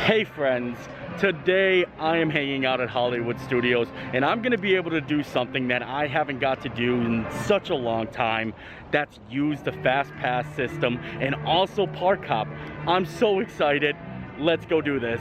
Hey friends, today I am hanging out at Hollywood Studios and I'm gonna be able to do something that I haven't got to do in such a long time. That's use the FastPass system and also park hop. I'm so excited. Let's go do this.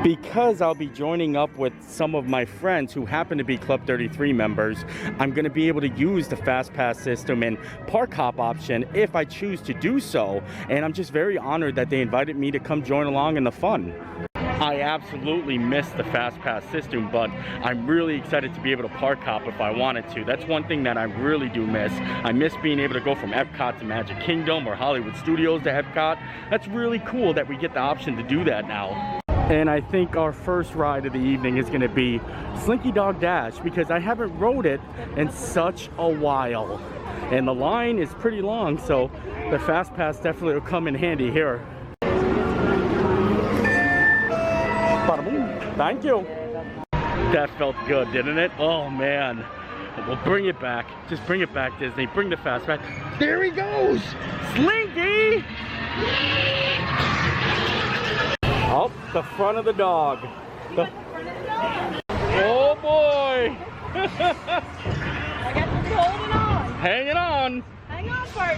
Because I'll be joining up with some of my friends who happen to be Club 33 members, I'm going to be able to use the FastPass system and park hop option if I choose to do so. And I'm just very honored that they invited me to come join along in the fun. I absolutely miss the FastPass system, but I'm really excited to be able to park hop if I wanted to. That's one thing that I really do miss. I miss being able to go from Epcot to Magic Kingdom or Hollywood Studios to Epcot. That's really cool that we get the option to do that now. And I think our first ride of the evening is going to be Slinky Dog Dash because I haven't rode it in such a while. And the line is pretty long, so the FastPass definitely will come in handy here. Thank you. That felt good, didn't it? Oh man. Well, bring it back. Just bring it back, Disney. Bring the FastPass. There he goes! Slinky! Oh, the front of the dog. Oh boy! I got to be holding on. Hanging on. Hang on, Bart.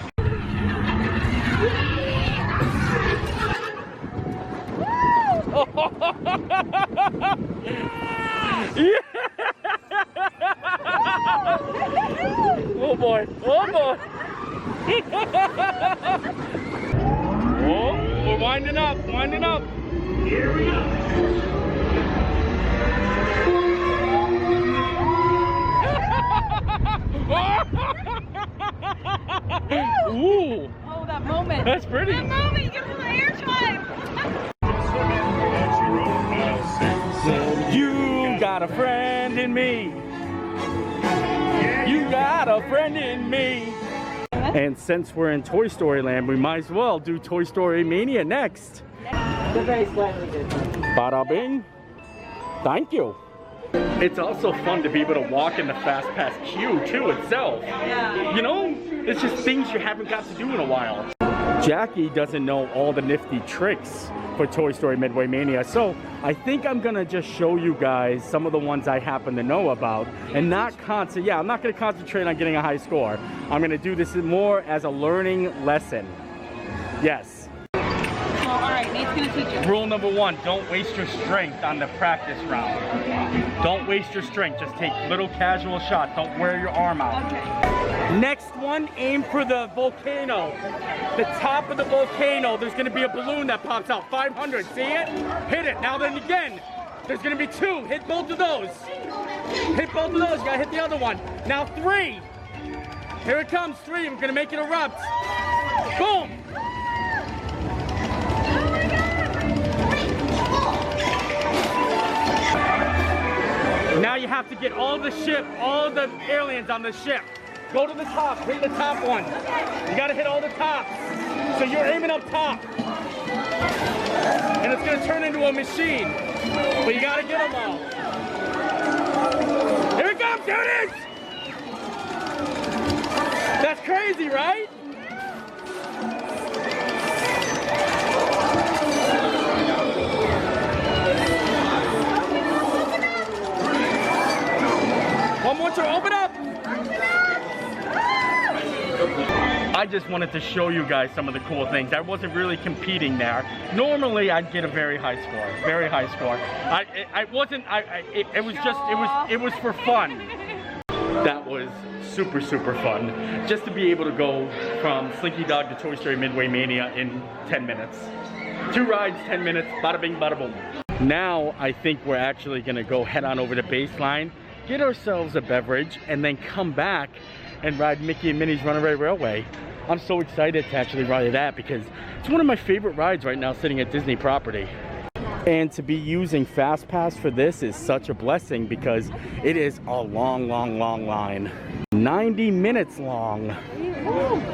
Yeah. Oh boy! Oh boy! Oh, we're winding up, winding up. Here we go. Ooh. Oh, that moment. That's pretty. That moment, you get a little air time. You got a friend in me. You got a friend in me. And since we're in Toy Story Land, we might as well do Toy Story Mania next. Very slightly different. Bada bing. Thank you. It's also fun to be able to walk in the FastPass queue too itself. Yeah. You know, it's just things you haven't got to do in a while. Jackie doesn't know all the nifty tricks for Toy Story Midway Mania, so I think I'm gonna just show you guys some of the ones I happen to know about and not I'm not gonna concentrate on getting a high score. I'm gonna do this more as a learning lesson. Yes. Well, all right, Nate's gonna teach you. Rule number one, don't waste your strength on the practice round. Don't waste your strength, just take little casual shots. Don't wear your arm out. Okay. Next one, aim for the volcano. The top of the volcano, there's gonna be a balloon that pops out, 500, see it? Hit it, now then again. There's gonna be two, hit both of those. Hit both of those, you gotta hit the other one. Now 3. Here it comes, 3, we're gonna make it erupt. Boom. Now you have to get all the aliens on the ship. Go to the top, hit the top one. You gotta hit all the tops. So you're aiming up top. And it's gonna turn into a machine. But you gotta get them all. Here it comes, there it is! That's crazy, right? One more to open up. I just wanted to show you guys some of the cool things. I wasn't really competing there. Normally, I'd get a very high score. Very high score. It was for fun. That was super, super fun. Just to be able to go from Slinky Dog to Toy Story Midway Mania in 10 minutes. 2 rides, 10 minutes, bada bing, bada boom. Now, I think we're actually gonna go head on over to Baseline, get ourselves a beverage, and then come back and ride Mickey and Minnie's Runaway Railway. I'm so excited to actually ride that because it's one of my favorite rides right now sitting at Disney property. And to be using FastPass for this is such a blessing because it is a long, long, long line. 90 minutes long.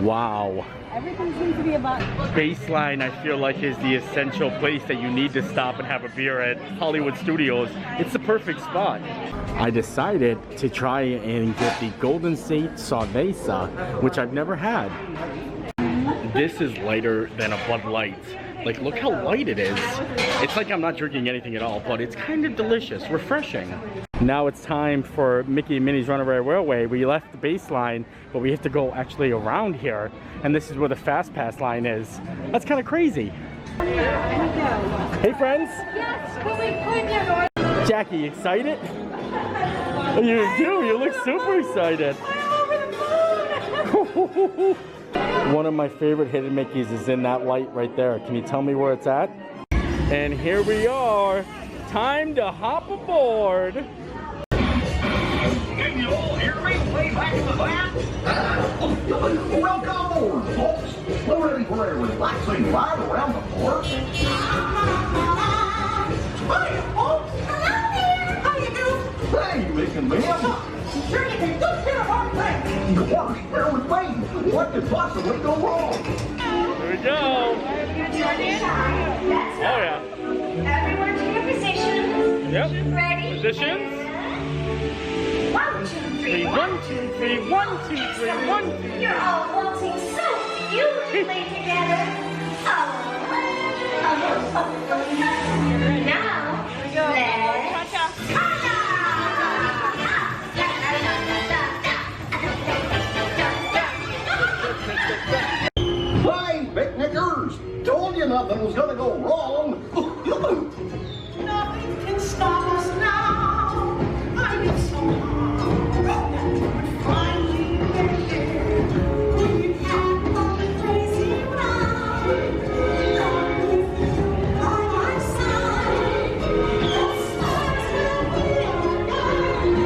Wow. Everything seems to be about... Baseline, I feel like, is the essential place that you need to stop and have a beer at Hollywood Studios. It's the perfect spot. I decided to try and get the Golden State Cerveza, which I've never had. This is lighter than a Bud Light. Like, look how light it is. It's like I'm not drinking anything at all, but it's kind of delicious, refreshing. Now it's time for Mickey and Minnie's Runaway Railway. We left the base line, but we have to go actually around here, and this is where the FastPass line is. That's kind of crazy. Hey friends. Yes, Jackie, excited? You do, you look super excited. One of my favorite hidden Mickeys is in that light right there. Can you tell me where it's at? And here we are. Time to hop aboard. Can you all hear me way back in the van? Welcome aboard, folks. We're ready for a relaxing ride around the port. Hi, folks. Hello there. How you doing? Hey, Mick and Ma'am. Sure you can do the wrong thing. Of course, bear with me. What could possibly go wrong? Here we go. Oh yeah. Everyone to your positions. Yep. Ready? Positions. 1, 2, 3. 1, 2, 3, 1, 2, 3, 1, 2, 3. You're all waltzing so beautifully together. Oh. Now, let's Hi, picnickers. Told you nothing was gonna go wrong. Nothing can stop us now. I get so hard that we would finally get here. We've had a crazy ride. Gone with you by my side. The stars will be our guide.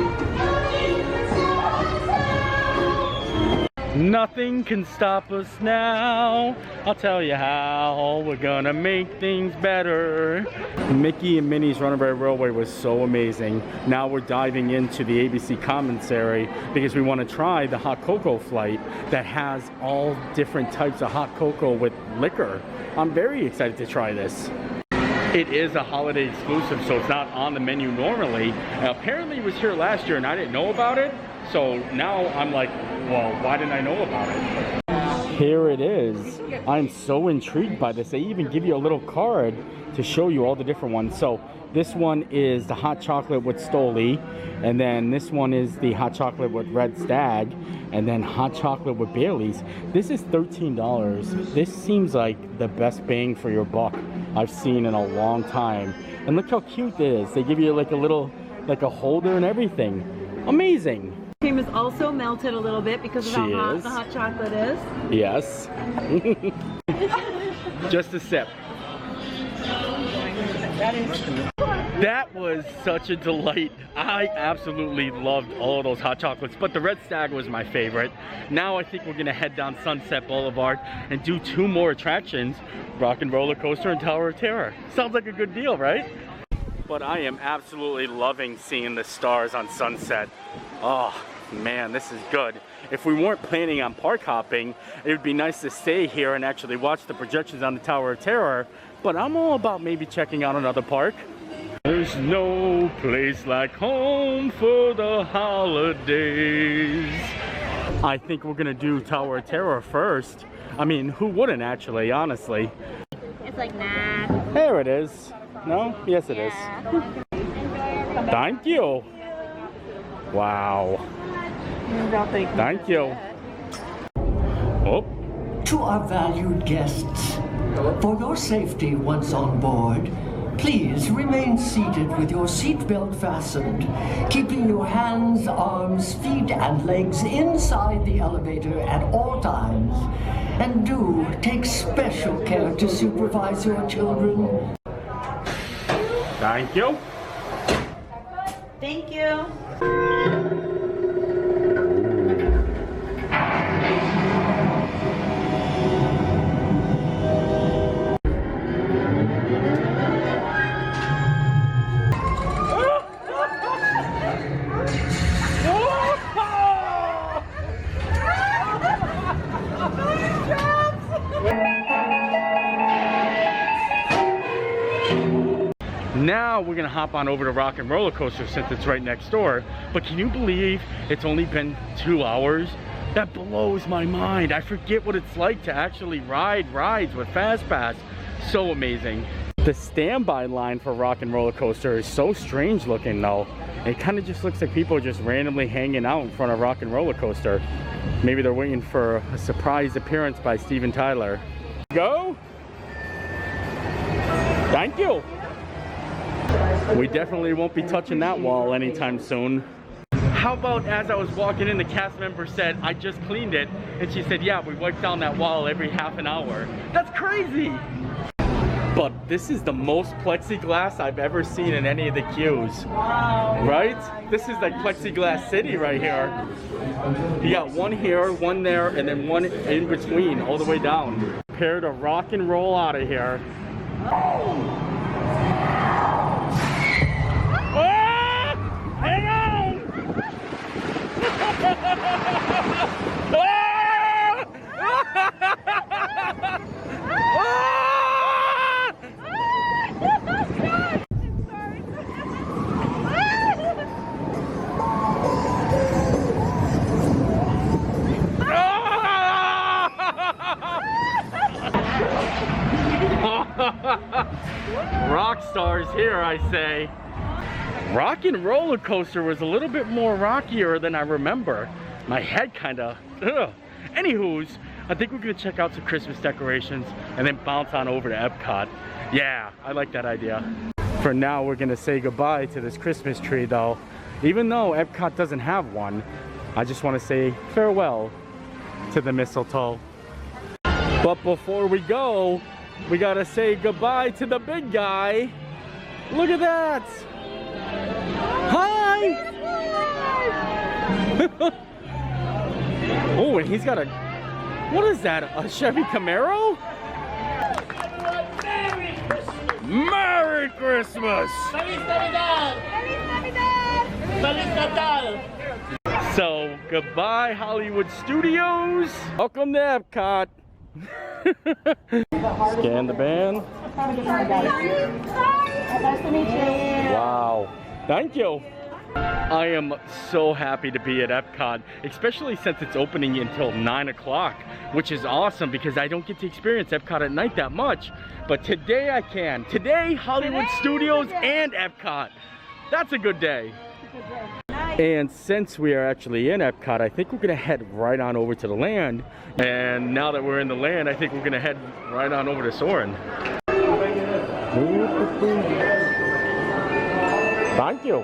Nothing can stop us now. Nothing can stop us now. I'll tell you how. We're gonna make things better. Mickey and Minnie's Runaway Railway was so amazing. Now we're diving into the ABC commissary because we want to try the hot cocoa flight that has all different types of hot cocoa with liquor. I'm very excited to try this. It is a holiday exclusive, so it's not on the menu normally. Now, apparently it was here last year and I didn't know about it. So now I'm like, well, why didn't I know about it? Here it is. I'm so intrigued by this. They even give you a little card to show you all the different ones. So this one is the hot chocolate with Stoli, and then this one is the hot chocolate with Red Stag, and then hot chocolate with Bailey's. This is $13. This seems like the best bang for your buck I've seen in a long time. And look how cute it is. They give you like a little, like a holder and everything. Amazing. Cream is also melted a little bit because of how hot the hot chocolate is. Yes. Just a sip. That was such a delight. I absolutely loved all of those hot chocolates, but the Red Stag was my favorite. Now I think we're gonna head down Sunset Boulevard and do 2 more attractions, Rock and Roller Coaster and Tower of Terror. Sounds like a good deal, right? But I am absolutely loving seeing the stars on Sunset. Oh man, this is good. If we weren't planning on park hopping, it would be nice to stay here and actually watch the projections on the Tower of Terror, but I'm all about maybe checking out another park. There's no place like home for the holidays. I think we're gonna do Tower of Terror first. I mean, who wouldn't actually, honestly? It's like, nah. There it is. No? Yes, it is. Thank you. Wow. Thank you. Oh. To our valued guests, for your safety once on board, please remain seated with your seatbelt fastened, keeping your hands, arms, feet, and legs inside the elevator at all times. And do take special care to supervise your children. Thank you. Thank you. Now we're gonna hop on over to Rock and Roller Coaster since it's right next door. But can you believe it's only been 2 hours? That blows my mind. I forget what it's like to actually ride rides with FastPass. So amazing. The standby line for Rock and Roller Coaster is so strange looking though. It kind of just looks like people just randomly hanging out in front of Rock and Roller Coaster. Maybe they're waiting for a surprise appearance by Steven Tyler. Go! Thank you! We definitely won't be touching that wall anytime soon. How about as I was walking in, the cast member said, I just cleaned it. And she said, yeah, we wipe down that wall every half an hour. That's crazy! But this is the most plexiglass I've ever seen in any of the queues. Wow. Right? This is like plexiglass city right here. You got one here, one there, and then one in between, all the way down. Prepare to rock and roll out of here. Oh! Ah! Hang on! Rock stars here, I say. Rock and Roller Coaster was a little bit more rockier than I remember. My head kind of, Anywho's, I think we're gonna check out some Christmas decorations and then bounce on over to Epcot. Yeah, I like that idea. For now, we're gonna say goodbye to this Christmas tree though. Even though Epcot doesn't have one, I just wanna say farewell to the mistletoe. But before we go, we gotta say goodbye to the big guy. Look at that! Hi! Oh, and he's got a, what is that, a Chevy Camaro? Merry Christmas! So, goodbye Hollywood Studios. Welcome to Epcot. Scan the band. Nice to meet you. Wow. Thank you. I am so happy to be at Epcot, especially since it's opening until 9 o'clock, which is awesome because I don't get to experience Epcot at night that much. But today I can. Today, Hollywood Studios and Epcot. That's a good day. And since we are actually in Epcot, I think we're gonna head right on over to the land. And now that we're in the land, I think we're gonna head right on over to Soarin'. Thank you.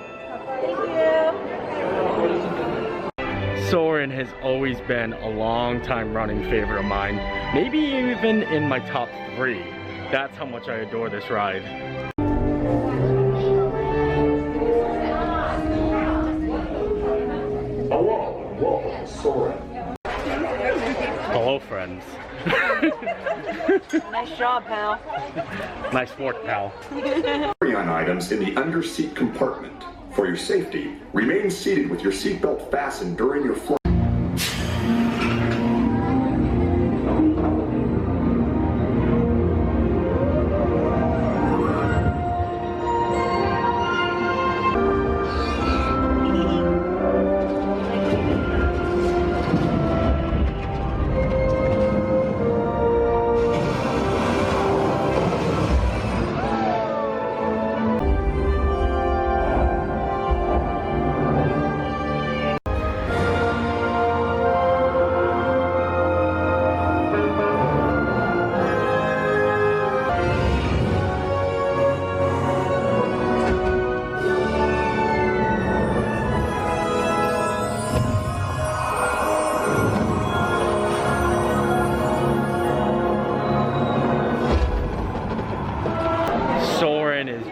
Soarin' has always been a long time running favorite of mine. Maybe even in my top 3. That's how much I adore this ride. Hello, Soarin'. Hello, friends. Nice job, pal. Nice work, pal. Carry-on items in the under-seat compartment. For your safety, remain seated with your seatbelt fastened during your flight.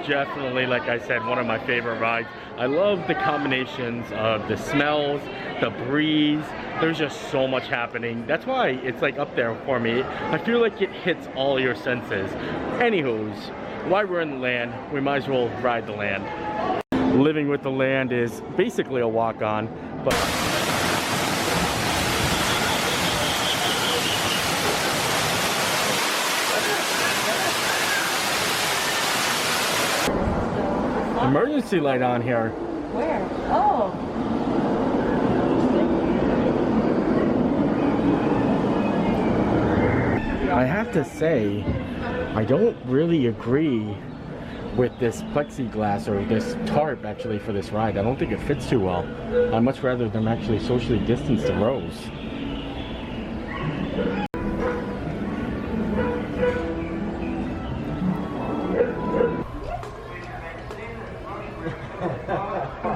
Definitely, like I said, one of my favorite rides. I love the combinations of the smells, the breeze. There's just so much happening. That's why it's like up there for me. I feel like it hits all your senses. Anywho's, while we're in the land, we might as well ride the land. Living with the land is basically a walk-on, but emergency light on here. Where? Oh. I have to say, I don't really agree with this plexiglass or this tarp actually for this ride. I don't think it fits too well. I'd much rather them actually socially distance the rows.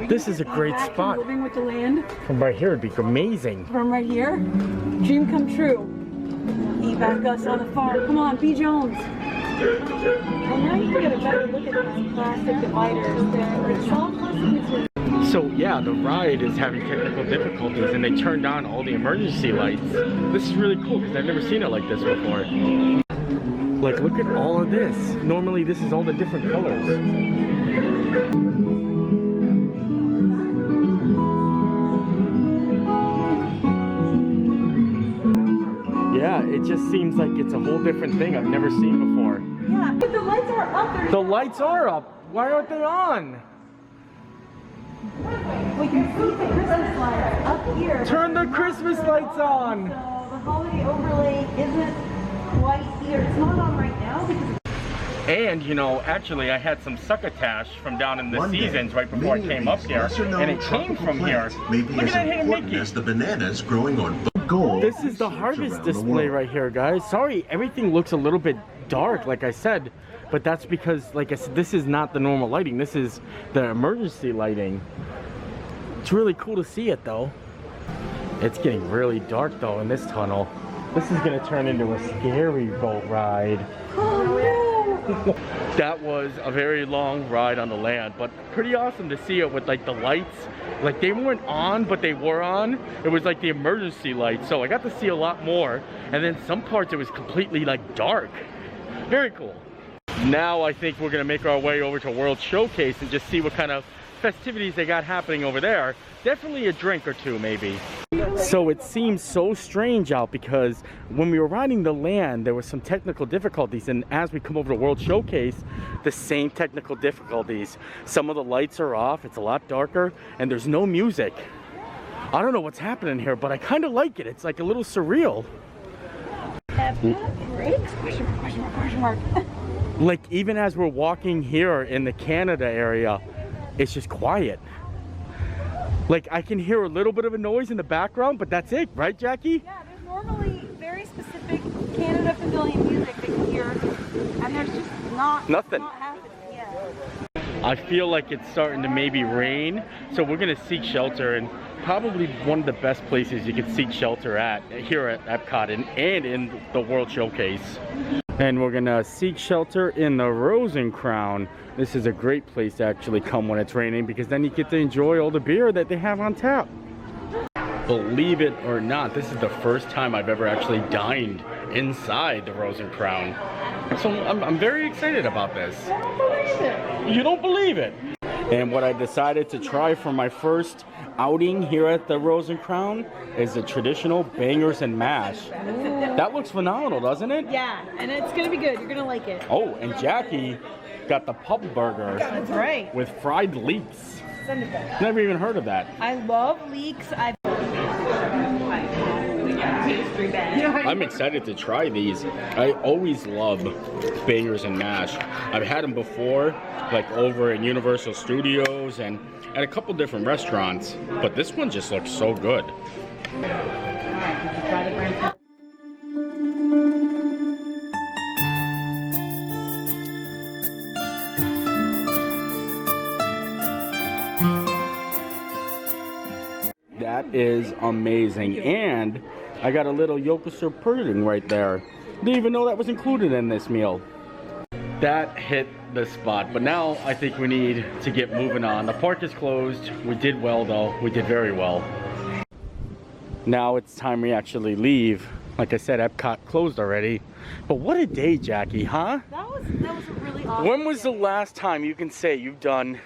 This is a great spot. Living with the land. From right here, it'd be amazing. From right here, dream come true. Eat back us on the farm. Come on, B. Jones. Well, now you can get a better look at these plastic dividers. They're soft plastic material. So yeah, the ride is having technical difficulties and they turned on all the emergency lights. This is really cool because I've never seen it like this before. Like, look at all of this. Normally this is all the different colors. Yeah, it just seems like it's a whole different thing I've never seen before. Yeah, but the lights are up. The lights are up. Why aren't they on? We can see the Christmas lights up here. Turn the Christmas lights on. So the holiday overlay isn't quite here. It's not on right now because And, you know, actually I had some succotash from down in the seasons right before I came up here, and it came from here. Look at that hidden Mickey. As the bananas growing on gold. This is the harvest display right here, guys. Sorry, everything looks a little bit dark, like I said, but that's because, like I said, this is not the normal lighting. This is the emergency lighting. It's really cool to see it, though. It's getting really dark, though, in this tunnel. This is going to turn into a scary boat ride. That was a very long ride on the land, but pretty awesome to see it with like the lights. Like they weren't on, but they were on. It was like the emergency lights, so I got to see a lot more. And then some parts it was completely like dark. Very cool. Now I think we're gonna make our way over to World Showcase and just see what kind of festivities they got happening over there. Definitely a drink or two, maybe. So it seems so strange out because when we were riding the land, there was some technical difficulties, and as we come over to World Showcase, the same technical difficulties. Some of the lights are off, it's a lot darker, and there's no music. I don't know what's happening here, but I kind of like it. It's like a little surreal. Epcot breaks? Question mark, question mark, question mark. Like even as we're walking here in the Canada area, it's just quiet. Like I can hear a little bit of a noise in the background, but that's it, right, Jackie? Yeah, there's normally very specific Canada Pavilion music that you hear, and there's just nothing happening yet. I feel like it's starting to maybe rain, so we're gonna seek shelter, and probably one of the best places you can seek shelter at here at Epcot and in the World Showcase. And we're gonna seek shelter in the Rosencrown. This is a great place to actually come when it's raining because then you get to enjoy all the beer that they have on tap. Believe it or not, this is the first time I've ever actually dined inside the Rosencrown. So I'm very excited about this. I don't believe it. You don't believe it? And what I decided to try for my first outing here at the Rosencrown is the traditional bangers and mash. Ooh. That looks phenomenal, doesn't it? Yeah, and it's gonna be good. You're gonna like it. Oh, and Jackie got the pub burger. That's right. With fried leeks. Never even heard of that. I love leeks. I'm excited to try these. I always love bangers and mash. I've had them before, like over at Universal Studios and at a couple different restaurants, but this one just looks so good. That is amazing, and I got a little Yorkshire pudding right there. Didn't even know that was included in this meal. That hit the spot, but now I think we need to get moving on. The park is closed. We did well though. We did very well. Now it's time we actually leave. Like I said, Epcot closed already. But what a day, Jackie, huh? That was a really awesome When was day. the last time you can say you've done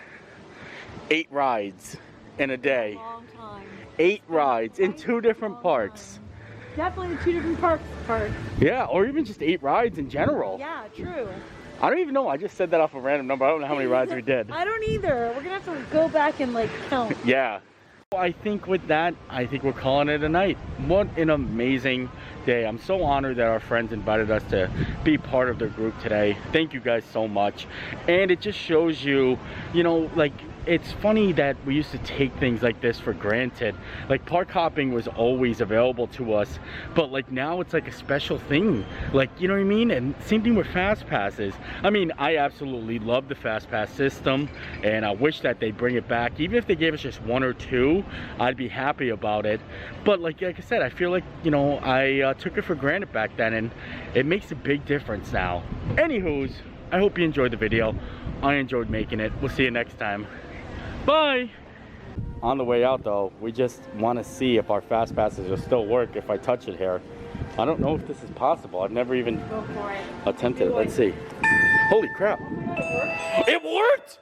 8 rides in a day? Long time. 8 rides in 2 different parks. Definitely the 2 different parks. Yeah, or even just 8 rides in general. Yeah, true. I don't even know. I just said that off a random number. I don't know how many rides we did. I don't either. We're gonna have to go back and like count. Yeah. I think with that, I think we're calling it a night. What an amazing day. I'm so honored that our friends invited us to be part of their group today. Thank you guys so much. And it just shows you, you know, like, it's funny that we used to take things like this for granted. Like, park hopping was always available to us, but like now it's like a special thing. Like, you know what I mean? And same thing with fast passes. I mean, I absolutely love the fast pass system, and I wish that they bring it back. Even if they gave us just 1 or 2, I'd be happy about it. But like I said, I feel like, you know, I took it for granted back then, and it makes a big difference now. Anywho's, I hope you enjoyed the video. I enjoyed making it. We'll see you next time. Bye! On the way out though, we just want to see if our fast passes will still work if I touch it here. I don't know if this is possible. I've never even attempted it. Let's see. Holy crap. It worked!